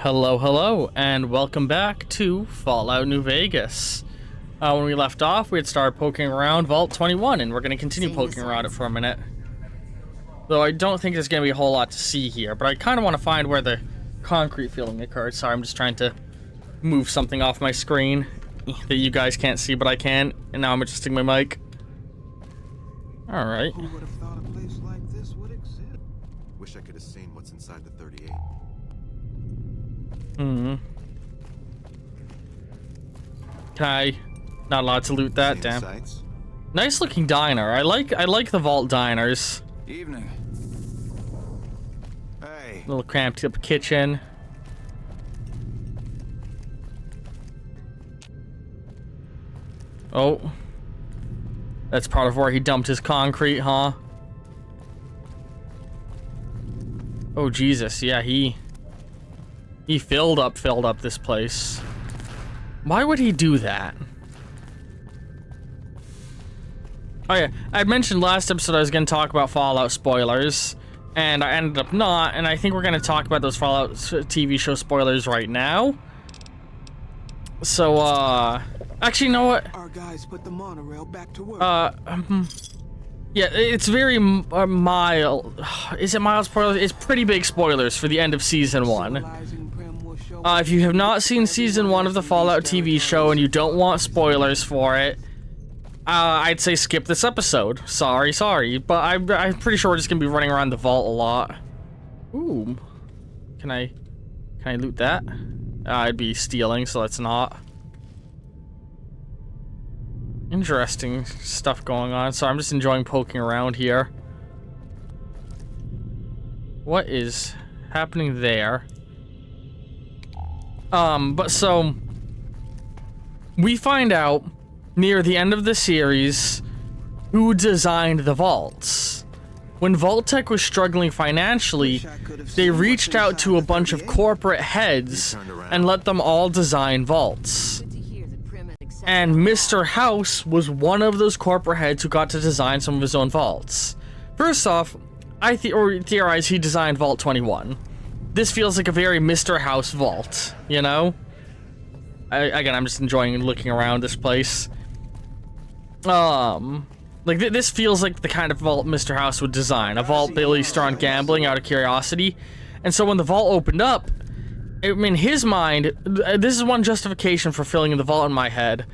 Hello, hello, and welcome back to Fallout New Vegas. When we left off, we had started poking around Vault 21, and we're going to continue poking around it for a minute. Though I don't think there's going to be a whole lot to see here, but I kind of want to find where the concrete filling occurred. Sorry, I'm just trying to move something off my screen that you guys can't see, but I can, and now I'm adjusting my mic. Alright. Who would have thought a place like this would exist? Wish I could have seen what's inside the 38. Can I? Not allowed to loot that, damn. Sights? Nice looking diner. I like the vault diners. Evening. Hey. Little cramped up kitchen. Oh. That's part of where he dumped his concrete, huh? Oh Jesus, yeah, he filled up this place. Why would he do that? Oh yeah, I mentioned last episode I was going to talk about Fallout spoilers, and I ended up not, and I think we're going to talk about those Fallout TV show spoilers right now. So, actually, you know what? Our guys put the monorail back to work. Yeah, it's very mild. Is it mild spoilers? It's pretty big spoilers for the end of Season 1. If you have not seen Season 1 of the Fallout TV show and you don't want spoilers for it, I'd say skip this episode. Sorry, but I'm pretty sure we're just gonna be running around the vault a lot. Ooh, can I loot that? I'd be stealing, so let's not. Interesting stuff going on, so I'm just enjoying poking around here. What is happening there? But so we find out near the end of the series who designed the vaults. When Vault-Tec was struggling financially, they reached out to a bunch of corporate heads and let them all design vaults. And Mr.House was one of those corporate heads who got to design some of his own vaults. First off, I theorize he designed Vault 21. This feels like a very Mr.House vault, you know? Again, I'm just enjoying looking around this place. Like, this feels like the kind of vault Mr.House would design. A vault based on gambling out of curiosity. And so when the vault opened up, in his mind, this is one justification for filling in the vault in my head.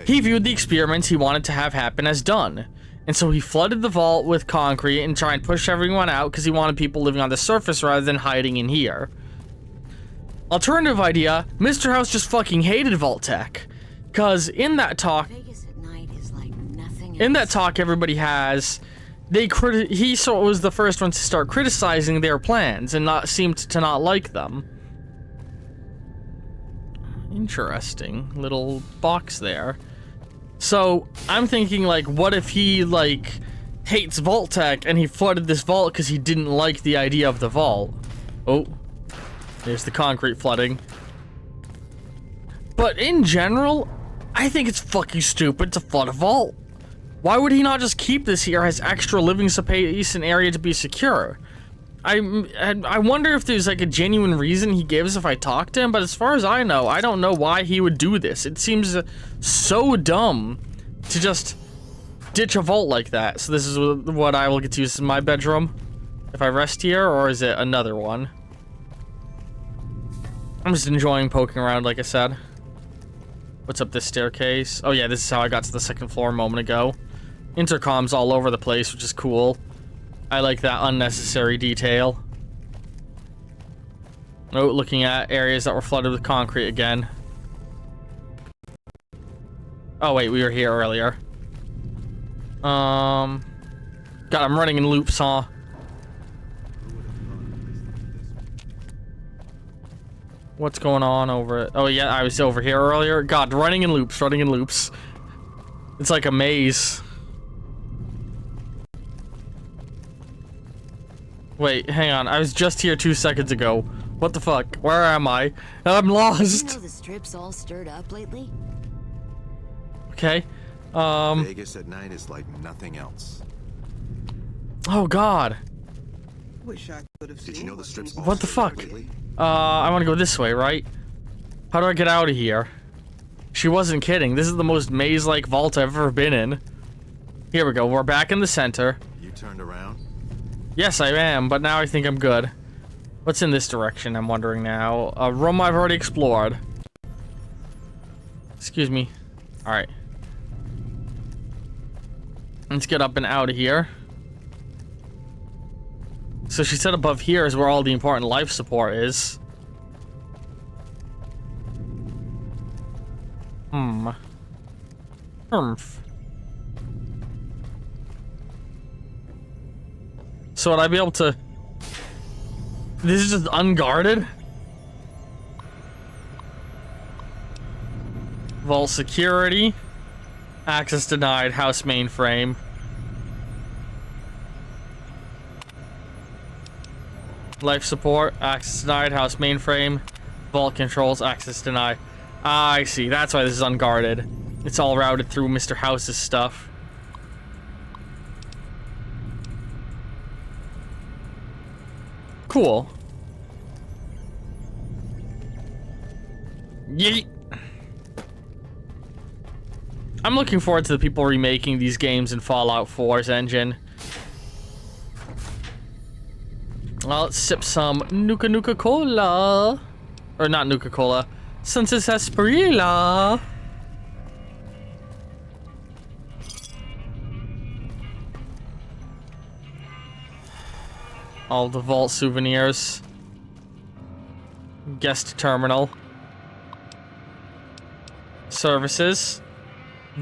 He viewed the experiments he wanted to have happen as done. And so he flooded the vault with concrete and tried and push everyone out because he wanted people living on the surface rather than hiding in here. Alternative idea, Mr.House just fucking hated Vault-Tec. Because in that talk everybody has, he was the first one to start criticizing their plans and seemed to not like them. Interesting little box there. So I'm thinking, like, what if he hates Vault-Tec and he flooded this vault because he didn't like the idea of the vault? Oh, there's the concrete flooding. But in general, I think it's fucking stupid to flood a vault. Why would he not just keep this here as extra living space and area to be secure? I wonder if there's like a genuine reason he gives if I talk to him, but as far as I don't know why he would do this. It seems so dumb to just ditch a vault like that. So this is what I will get to use in my bedroom if I rest here, or is it another one? I'm just enjoying poking around, like I said. What's up this staircase? Oh yeah, this is how I got to the second floor a moment ago. Intercoms all over the place, which is cool. I like that unnecessary detail. Oh, looking at areas that were flooded with concrete again. Oh wait, we were here earlier. God, I'm running in loops, huh? What's going on over it? Oh yeah, I was over here earlier. God, running in loops. It's like a maze. Wait, hang on. I was just here 2 seconds ago. What the fuck? Where am I? I'm lost. You know the strip's all stirred up lately? Okay. Vegas at night is like nothing else. Oh god. Wish I could have seen. Did you know the strip's all What the fuck? I want to go this way, right? How do I get out of here? She wasn't kidding. This is the most maze-like vault I've ever been in. Here we go. We're back in the center. You turned around? Yes, I am, but now I think I'm good. What's in this direction, I'm wondering now. A room I've already explored. Excuse me. Alright. Let's get up and out of here. So she said above here is where all the important life support is. Humph. So would I be able to... This is just unguarded? Vault security. Access denied. House mainframe. Life support. Access denied. House mainframe. Vault controls. Access denied. Ah, I see. That's why this is unguarded. It's all routed through Mr. House's stuff. Cool. Yeet. I'm looking forward to the people remaking these games in Fallout 4's engine. Well, let's sip some Nuka Cola. Or not Nuka Cola. Senses Sarsaparilla. All the vault souvenirs. Guest terminal. Services.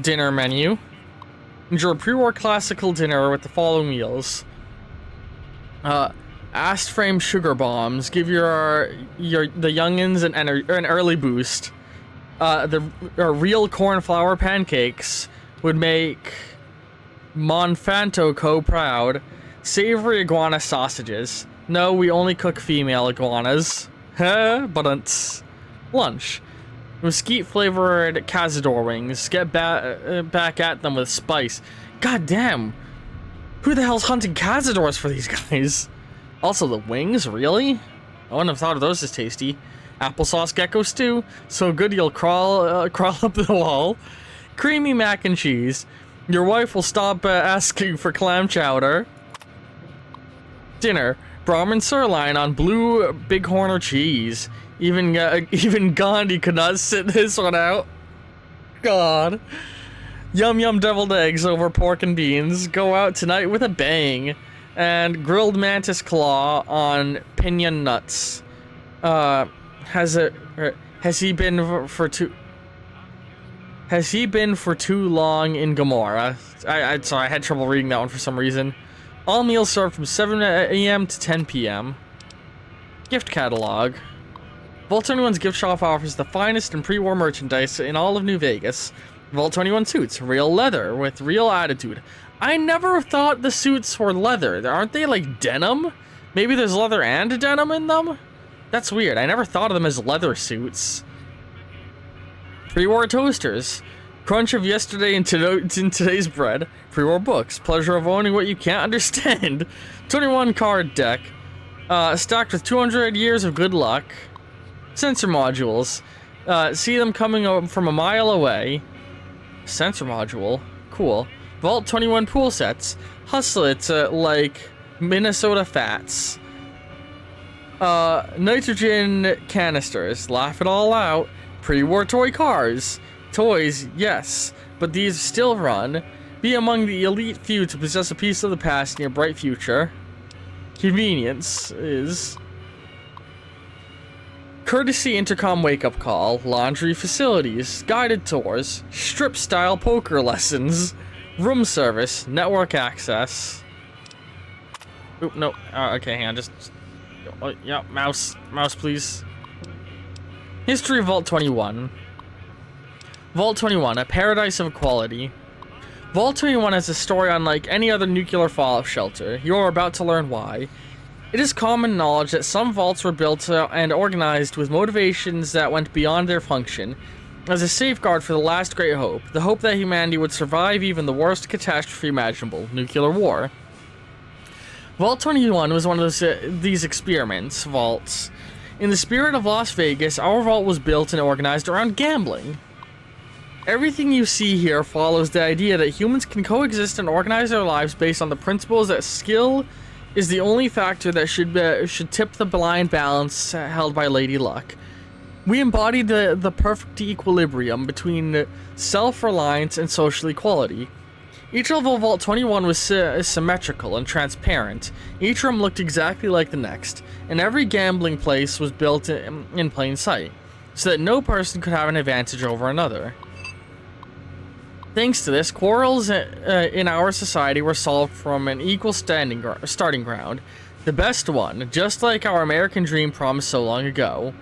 Dinner menu. Enjoy a pre-war classical dinner with the following meals. Ast frame sugar bombs give the youngins an early boost. The real corn flour pancakes would make Monfanto Co. proud. Savory iguana sausages. No, we only cook female iguanas. But lunch. Mesquite flavored Cazador wings. Get back at them with spice. God damn. Who the hell's hunting Cazadors for these guys? Also, the wings? Really? I wouldn't have thought of those as tasty. Applesauce gecko stew. So good you'll crawl up the wall. Creamy mac and cheese. Your wife will stop asking for clam chowder. Dinner. Brahmin sirloin on blue bighorner cheese. Even Gandhi could not sit this one out. God. Yum yum deviled eggs over pork and beans. Go out tonight with a bang. And grilled mantis claw on pinion nuts. Has he been for too long in Gomorrah? Sorry, I had trouble reading that one for some reason. All meals served from 7 a.m. to 10 p.m. Gift catalog. Vault 21's gift shop offers the finest and pre-war merchandise in all of New Vegas. Vault 21 suits, real leather with real attitude. I never thought the suits were leather. Aren't they like denim? Maybe there's leather and denim in them? That's weird. I never thought of them as leather suits. Pre-war toasters. Crunch of yesterday in today's bread. Pre-war books. Pleasure of owning what you can't understand. 21 card deck. Stacked with 200 years of good luck. Sensor modules. See them coming from a mile away. Sensor module. Cool. Vault 21 pool sets. Hustle it like Minnesota Fats. Nitrogen canisters. Laugh it all out. Pre-war toy cars. Toys, yes, but these still run. Be among the elite few to possess a piece of the past in your bright future. Convenience is... Courtesy intercom wake-up call, laundry facilities, guided tours, strip-style poker lessons, room service, network access. Oop, no. Okay, hang on, just... Oh, yeah, mouse, please. History of Vault 21. Vault 21, a paradise of equality. Vault 21 has a story unlike any other nuclear fallout shelter. You're about to learn why. It is common knowledge that some vaults were built and organized with motivations that went beyond their function, as a safeguard for the last great hope, the hope that humanity would survive even the worst catastrophe imaginable, nuclear war. Vault 21 was one of these experiments vaults. In the spirit of Las Vegas, our vault was built and organized around gambling. Everything you see here follows the idea that humans can coexist and organize their lives based on the principles that skill is the only factor that should tip the blind balance held by Lady Luck. We embody the perfect equilibrium between self-reliance and social equality. Each level of Vault 21 was symmetrical and transparent. Each room looked exactly like the next, and every gambling place was built in plain sight, so that no person could have an advantage over another. Thanks to this, quarrels in our society were solved from an equal starting ground. The best one, just like our American dream promised so long ago.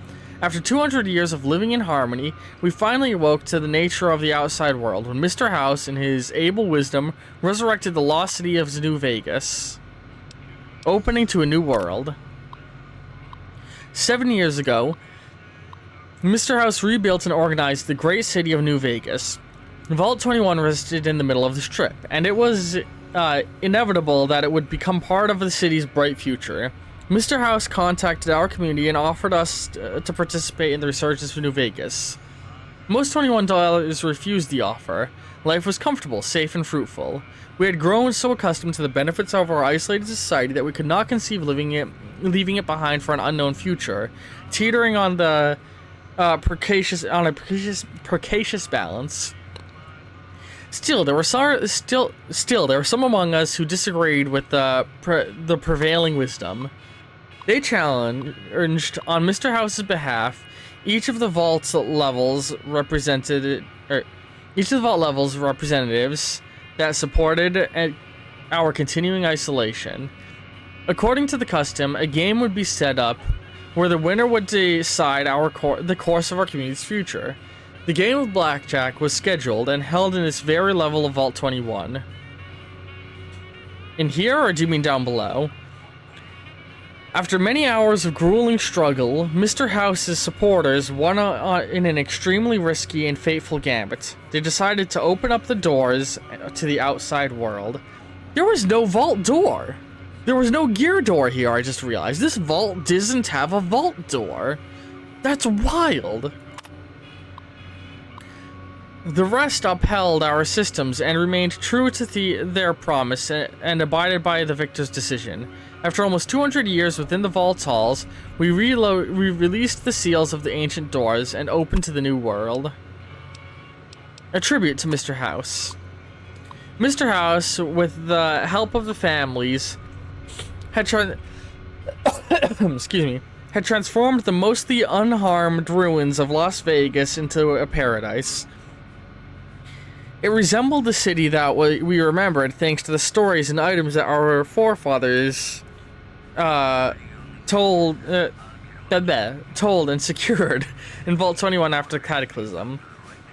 After 200 years of living in harmony, we finally awoke to the nature of the outside world when Mr. House, in his able wisdom, resurrected the lost city of New Vegas, opening to a new world. 7 years ago, Mr. House rebuilt and organized the great city of New Vegas. Vault 21 rested in the middle of the strip, and it was inevitable that it would become part of the city's bright future. Mr. House contacted our community and offered us to participate in the resurgence of New Vegas. Most 21 dwellers refused the offer. Life was comfortable, safe, and fruitful. We had grown so accustomed to the benefits of our isolated society that we could not conceive leaving it behind for an unknown future, teetering on a precarious balance. Still, there were some among us who disagreed with the prevailing wisdom. They challenged, on Mr. House's behalf, each of the vault levels representatives that supported our continuing isolation. According to the custom, a game would be set up where the winner would decide the course of our community's future. The game of blackjack was scheduled and held in this very level of Vault 21. In here, or do you mean down below? After many hours of grueling struggle, Mr. House's supporters won in an extremely risky and fateful gambit. They decided to open up the doors to the outside world. There was no vault door. There was no gear door here, I just realized. This vault doesn't have a vault door. That's wild. The rest upheld our systems and remained true to their promise and abided by the victor's decision. After almost 200 years within the vault's halls, we released the seals of the ancient doors and opened to the new world. A tribute to Mr. House. Mr. House, with the help of the families, had transformed the mostly unharmed ruins of Las Vegas into a paradise. It resembled the city that we remembered thanks to the stories and items that our forefathers told and secured in Vault 21 after the Cataclysm.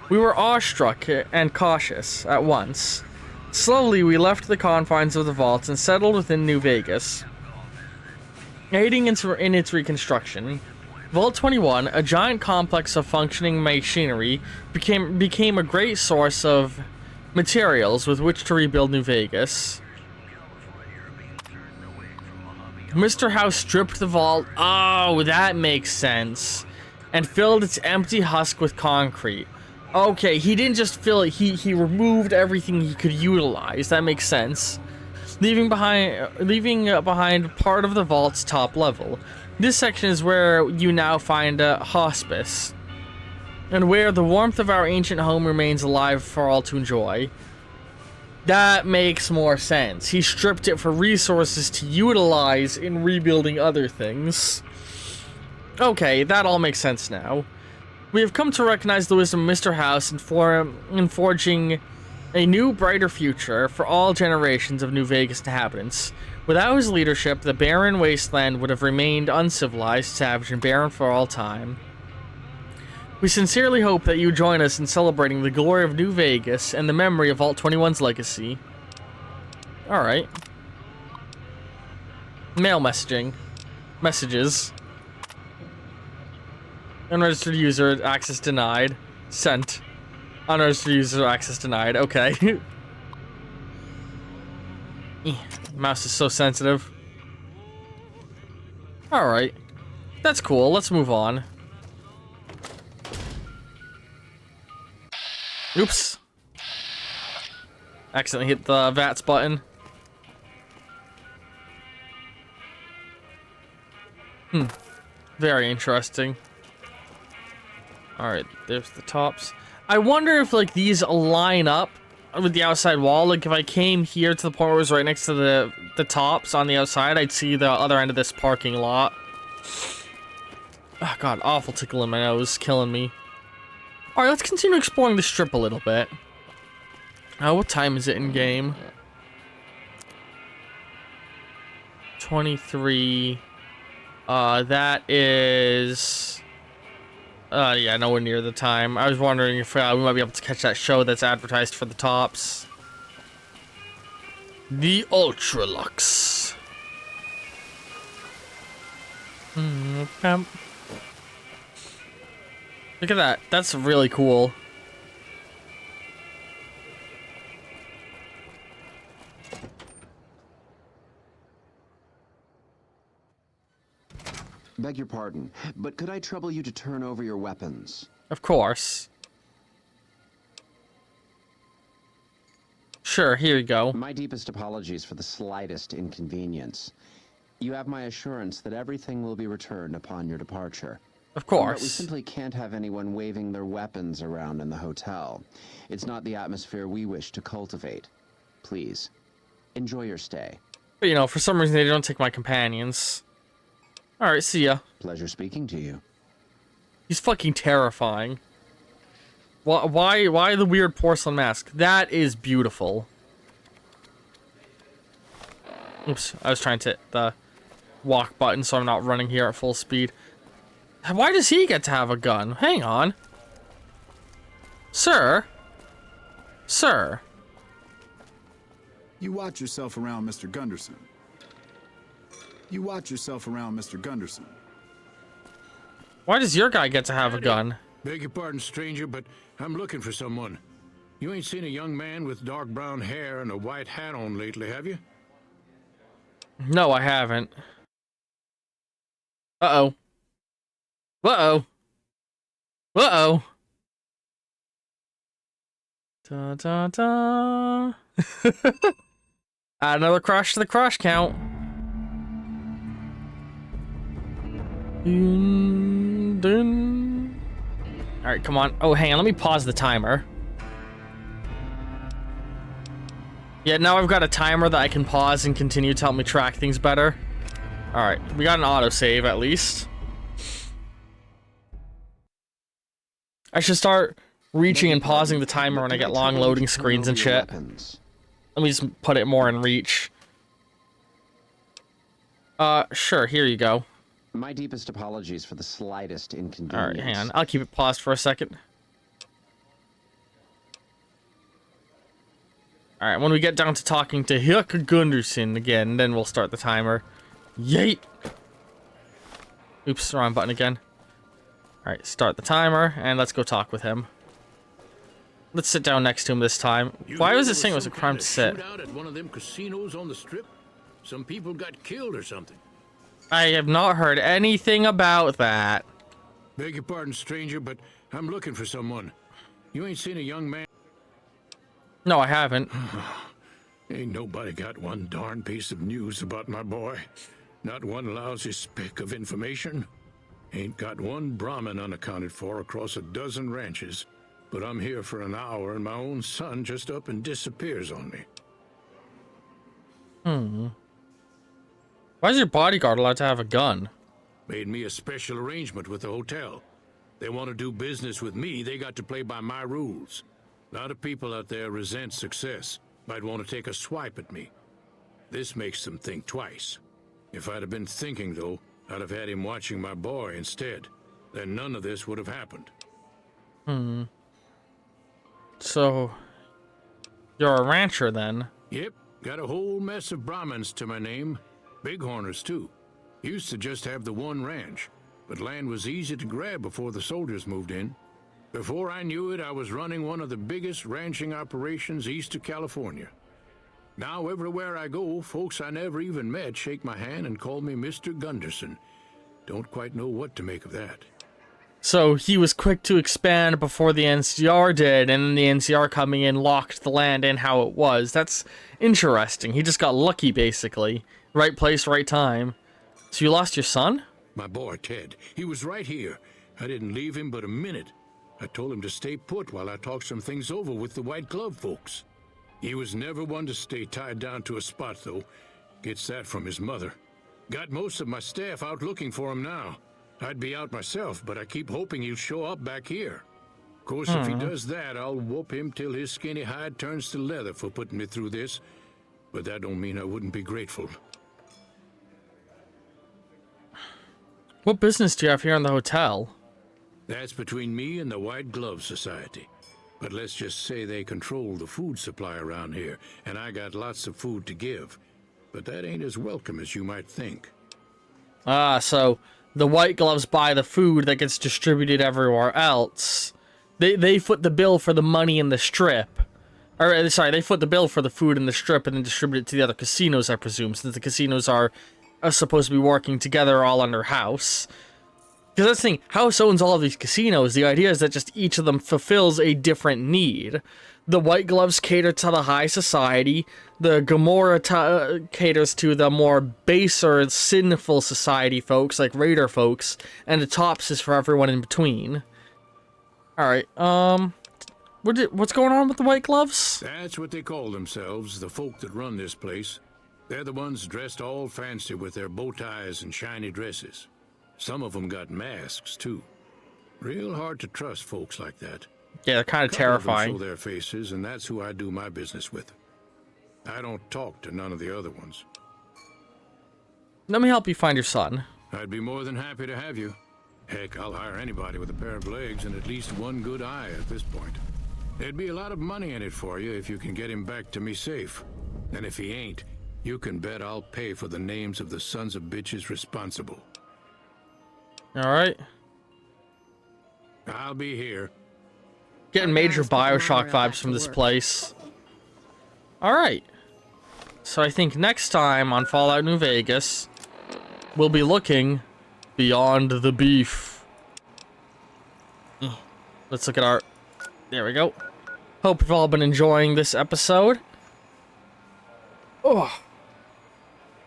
We were awestruck and cautious at once. Slowly, we left the confines of the vaults and settled within New Vegas, aiding in its reconstruction. Vault 21, a giant complex of functioning machinery, became a great source of materials with which to rebuild New Vegas. Mr. House stripped the vault, oh, that makes sense, and filled its empty husk with concrete. Okay, he didn't just fill it, he removed everything he could utilize. That makes sense. Leaving behind part of the vault's top level. This section is where you now find a hospice, and where the warmth of our ancient home remains alive for all to enjoy. That makes more sense. He stripped it for resources to utilize in rebuilding other things. Okay, that all makes sense now. We have come to recognize the wisdom of Mr. House in forging a new, brighter future for all generations of New Vegas inhabitants. Without his leadership, the barren wasteland would have remained uncivilized, savage, and barren for all time. We sincerely hope that you join us in celebrating the glory of New Vegas and the memory of Vault 21's legacy. Alright. Mail messaging. Messages. Unregistered user access denied. Sent. Unregistered user access denied. Okay. Mouse is so sensitive. Alright. That's cool. Let's move on. Oops. Accidentally hit the VATS button. Very interesting. Alright, there's the tops. I wonder if, like, these line up with the outside wall. Like, if I came here to the point where it was right next to the tops on the outside, I'd see the other end of this parking lot. Oh, God, awful tickle in my nose. Killing me. Alright, let's continue exploring the strip a little bit. What time is it in game? 23. That is... yeah, nowhere near the time. I was wondering if we might be able to catch that show that's advertised for the tops. The Ultralux. Look at that. That's really cool. Beg your pardon, but could I trouble you to turn over your weapons? Of course. Sure, here you go. My deepest apologies for the slightest inconvenience. You have my assurance that everything will be returned upon your departure. Of But we course. simply can't have anyone waving their weapons around in the hotel. It's not the atmosphere we wish to cultivate. Please, enjoy your stay. But, you know, for some reason they don't take my companions. Alright, see ya. Pleasure speaking to you. He's fucking terrifying. Why the weird porcelain mask? That is beautiful. Oops, I was trying to hit the walk button so I'm not running here at full speed. Why does he get to have a gun? Hang on. Sir? Sir? You watch yourself around, Mr. Gunderson. You watch yourself around, Mr. Gunderson. Why does your guy get to have a gun? Beg your pardon, stranger, but I'm looking for someone. You ain't seen a young man with dark brown hair and a white hat on lately, have you? No, I haven't. Uh-oh. Uh-oh. Uh-oh. Da-da-da. Add another crash to the crash count. Dun, dun. Alright, come on. Oh, hang on. Let me pause the timer. Yeah, now I've got a timer that I can pause and continue to help me track things better. Alright, we got an autosave at least. I should start reaching and pausing the timer when I get long loading screens and shit. Let me just put it more in reach. Sure, here you go. My deepest apologies for the slightest inconvenience. Alright, hang on. I'll keep it paused for a second. Alright, when we get down to talking to Hilke Gunderson again, then we'll start the timer. Yeet! Oops, wrong button again. Alright, start the timer, and let's go talk with him. Let's sit down next to him this time. Why was it saying it was a crime to sit? Shootout at one of them casinos on the strip? Some people got killed or something. I have not heard anything about that. Beg your pardon, stranger, but I'm looking for someone. You ain't seen a young man? No, I haven't. Ain't nobody got one darn piece of news about my boy. Not one lousy speck of information. Ain't got one Brahmin unaccounted for across a dozen ranches. But I'm here for an hour and my own son just up and disappears on me. Why is your bodyguard allowed to have a gun? Made me a special arrangement with the hotel. They want to do business with me, they got to play by my rules. A lot of people out there resent success. Might want to take a swipe at me. This makes them think twice. If I'd have been thinking, though, I'd have had him watching my boy instead. Then none of this would have happened. So, you're a rancher then? Yep, got a whole mess of Brahmins to my name. Bighorners, too. Used to just have the one ranch, but land was easy to grab before the soldiers moved in. Before I knew it, I was running one of the biggest ranching operations east of California. Now, everywhere I go, folks I never even met shake my hand and call me Mr. Gunderson. Don't quite know what to make of that. So he was quick to expand before the NCR did, and then the NCR coming in locked the land in how it was. That's interesting. He just got lucky, basically. Right place, right time. So you lost your son? My boy, Ted, he was right here. I didn't leave him but a minute. I told him to stay put while I talked some things over with the White Glove folks. He was never one to stay tied down to a spot, though. Gets that from his mother. Got most of my staff out looking for him now. I'd be out myself, but I keep hoping he'll show up back here. Of course, if he does that, I'll whoop him till his skinny hide turns to leather for putting me through this. But that don't mean I wouldn't be grateful. What business do you have here in the hotel? That's between me and the White Glove Society. But let's just say they control the food supply around here, and I got lots of food to give. But that ain't as welcome as you might think. Ah, so the White Gloves buy the food that gets distributed everywhere else. They foot the bill for the money in the strip. Or, sorry, they foot the bill for the food in the strip and then distribute it to the other casinos, I presume, since the casinos are supposed to be working together all under House. Because that's the thing, House owns all of these casinos. The idea is that just each of them fulfills a different need. The White Gloves cater to the high society. The Gomorrah caters to the more baser, sinful society folks, like Raider folks. And the Tops is for everyone in between. Alright, what's going on with the White Gloves? That's what they call themselves, the folk that run this place. They're the ones dressed all fancy with their bow ties and shiny dresses. Some of them got masks, too. Real hard to trust folks like that. Yeah, they're kind of terrifying. Show their faces, and that's who I do my business with. I don't talk to none of the other ones. Let me help you find your son. I'd be more than happy to have you. Heck, I'll hire anybody with a pair of legs and at least one good eye at this point. There'd be a lot of money in it for you if you can get him back to me safe. And if he ain't, you can bet I'll pay for the names of the sons of bitches responsible. Alright. I'll be here. Getting major Bioshock vibes from this place. Alright. So I think next time on Fallout New Vegas, we'll be looking beyond the beef. Let's look at our... There we go. Hope you've all been enjoying this episode. Oh.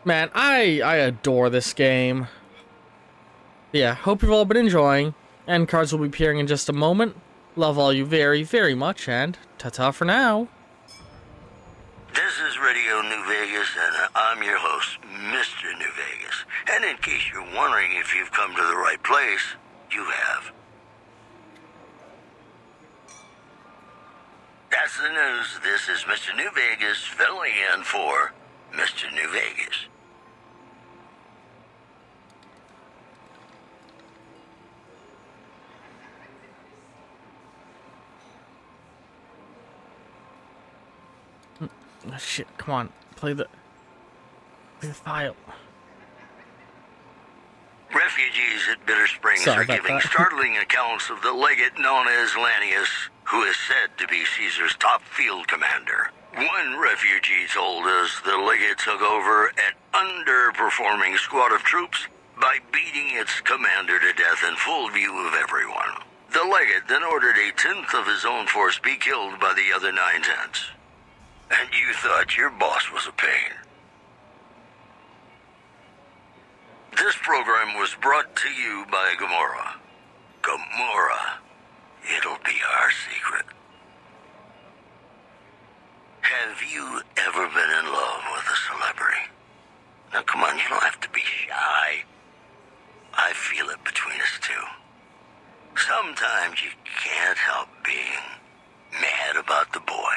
Man, I adore this game. Yeah, hope you've all been enjoying. End cards will be appearing in just a moment. Love all you very, very much, and ta-ta for now. This is Radio New Vegas, and I'm your host, Mr. New Vegas. And in case you're wondering if you've come to the right place, you have. That's the news. This is Mr. New Vegas filling in for Mr. New Vegas. Oh, shit, come on. Play the file. Refugees at Bitter Springs are giving startling accounts of the legate known as Lannius, who is said to be Caesar's top field commander. One refugee told us the legate took over an underperforming squad of troops by beating its commander to death in full view of everyone. The legate then ordered a tenth of his own force be killed by the other 9/10. And you thought your boss was a pain. This program was brought to you by Gomorrah. Gomorrah. It'll be our secret. Have you ever been in love with a celebrity? Now come on, you don't have to be shy. I feel it between us two. Sometimes you can't help being mad about the boy.